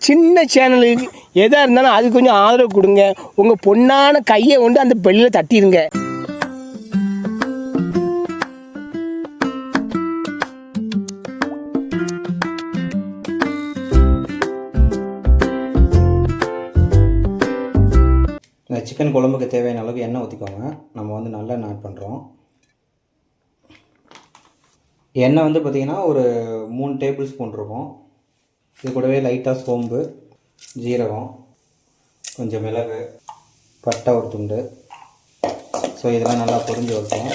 சின்ன சேனலுக்கு எதாக இருந்தாலும் அது கொஞ்சம் ஆதரவு கொடுங்க. உங்கள் பொண்ணான கையை கொண்டு அந்த பெல்லில் தட்டிடுங்க. இந்த சிக்கன் குழம்புக்கு தேவையான அளவுக்கு எண்ணெய் ஊற்றிக்கோங்க. நம்ம வந்து நல்லெண்ணெய் ஆட் பண்ணுறோம். எண்ணெய் வந்து பார்த்திங்கன்னா ஒரு 3 டேபிள் ஸ்பூன் இருக்கும். இது கூடவே லைட்டாக சோம்பு, ஜீரகம், கொஞ்சம் மிளகு, பட்டை ஒரு துண்டு. ஸோ இதெல்லாம் நல்லா பொரிஞ்சு வைப்போம்.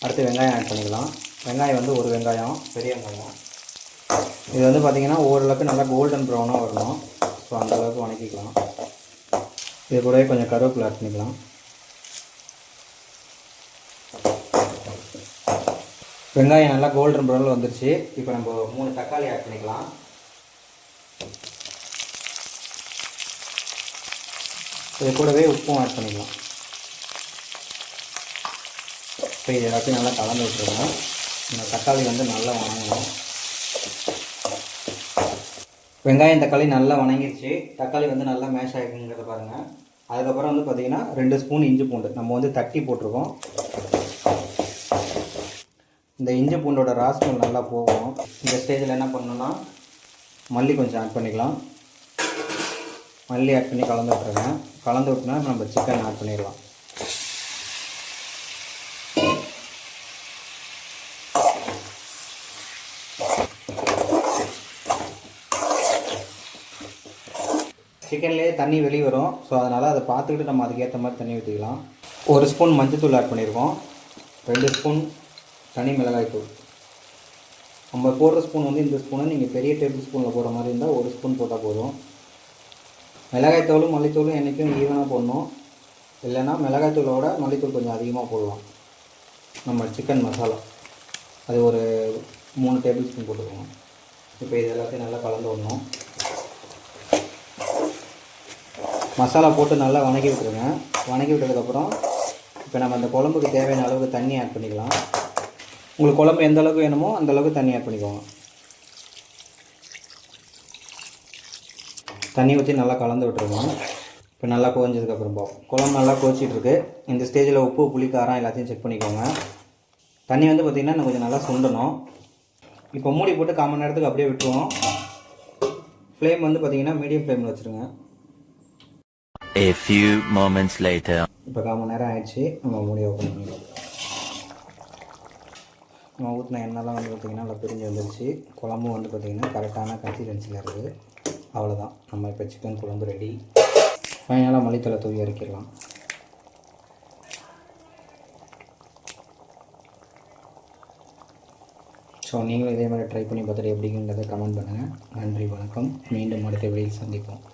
அடுத்து வெங்காயம் ஆட் பண்ணிக்கலாம். வெங்காயம் வந்து ஒரு வெங்காயம், பெரிய வெங்காயம். இது வந்து பார்த்திங்கன்னா ஓரளவுக்கு நல்லா கோல்டன் ப்ரௌனாக வரணும். ஸோ அந்தளவுக்கு வணக்கிக்கலாம். இது கூடவே கொஞ்சம் கருவேப்பிலை ஆட் பண்ணிக்கலாம். வெங்காயம் நல்லா கோல்டன் ப்ரௌனில் வந்துருச்சு. இப்போ நம்ம 3 தக்காளி ஆட் பண்ணிக்கலாம். இது கூடவே உப்பும் ஆட் பண்ணிக்கலாம். இப்போ இது எல்லாத்தையும் நல்லா கலந்து விட்டுருவோம். இந்த தக்காளி வந்து நல்லா வணங்கணும். வெங்காயம் தக்காளி நல்லா வணங்கிடுச்சு. தக்காளி வந்து நல்லா மேஷ் ஆகிருக்குங்கிறத பாருங்கள். அதுக்கப்புறம் வந்து பார்த்திங்கன்னா 2 ஸ்பூன் இஞ்சி பூண்டு நம்ம வந்து தட்டி போட்டிருக்கோம். இந்த இஞ்சி பூண்டோட ராஸ்மெல் நல்லா போகும். இந்த ஸ்டேஜில் என்ன பண்ணணும்னா மல்லி கொஞ்சம் ஆட் பண்ணிக்கலாம். மல்லி ஆட் பண்ணி கலந்து விட்டுருங்க. கலந்து விட்டுனா நம்ம சிக்கன் ஆட் பண்ணிடலாம். சிக்கன்லேயே தண்ணி வெளியே வரும். ஸோ அதனால் அதை பார்த்துக்கிட்டு நம்ம அதுக்கேற்ற மாதிரி தண்ணி ஊற்றிக்கலாம். 1 ஸ்பூன் மஞ்சத்தூள் ஆட் பண்ணியிருக்கோம். 2 ஸ்பூன் தனி மிளகாய்த்தூள். நம்ம போடுற ஸ்பூன் வந்து இந்த ஸ்பூனை நீங்கள் பெரிய டேபிள் ஸ்பூனில் போடுற மாதிரி இருந்தால் 1 ஸ்பூன் போட்டால் போதும். மிளகாய்த்தூளும் மல்லித்தூளும் என்றைக்கும் ஈவனாக போடணும். இல்லைன்னா மிளகாய்த்தூளோட மல்லித்தூள் கொஞ்சம் அதிகமாக போடலாம். நம்ம சிக்கன் மசாலா அது ஒரு 3 டேபிள் ஸ்பூன் போட்டுக்கோங்க. இப்போ இது எல்லாத்தையும் நல்லா கலந்து விடணும். மசாலா போட்டு நல்லா வணக்கி விட்டுருங்க. வணக்கி விட்டதுக்கப்புறம் இப்போ நம்ம அந்த குழம்புக்கு தேவையான அளவுக்கு தண்ணி ஆட் பண்ணிக்கலாம். உங்களுக்கு குழம்பு எந்த அளவுக்கு வேணுமோ அந்த அளவுக்கு தண்ணி ஆட் பண்ணிக்கோங்க. தண்ணி ஊற்றி நல்லா கலந்து விட்டுருங்க. இப்போ நல்லா கொதிஞ்சதுக்கப்புறம் குழம்பு நல்லா கொதிச்சிட்ருக்கு. இந்த ஸ்டேஜில் உப்பு, புளி, காரம் எல்லாத்தையும் செக் பண்ணிக்கோங்க. தண்ணி வந்து பார்த்திங்கன்னா இன்னும் கொஞ்சம் நல்லா சுண்டணும். இப்போ மூடி போட்டு 1/4 மணி நேரத்துக்கு அப்படியே விட்டுருவோம். ஃப்ளேம் வந்து பார்த்திங்கன்னா மீடியம் ஃப்ளேமில் வச்சுருங்க. A few moments later. இப்போ 1/4 மணி நேரம் ஆயிடுச்சு. நம்ம மூடி ஓப்பன் பண்ணிக்கலாம். நம்ம ஊற்றின எண்ணெய்லாம் வந்து பார்த்திங்கன்னா நல்லா பிரிஞ்சு வந்துருச்சு. குழம்பும் வந்து பார்த்திங்கன்னா கரெக்டான கன்சிஸ்டன்சியில் இருக்குது. அவ்வளோதான், நம்ம இப்போ சிக்கன் குழம்பு ரெடி. ஃபைனலாக மல்லித்தலை தூவி இறக்கிடலாம். ஸோ நீங்களும் இதே மாதிரி ட்ரை பண்ணி பார்த்துட்டு எப்படிங்கிறத கமெண்ட் பண்ணுங்கள். நன்றி, வணக்கம். மீண்டும் அடுத்த வீடியோவில் சந்திப்போம்.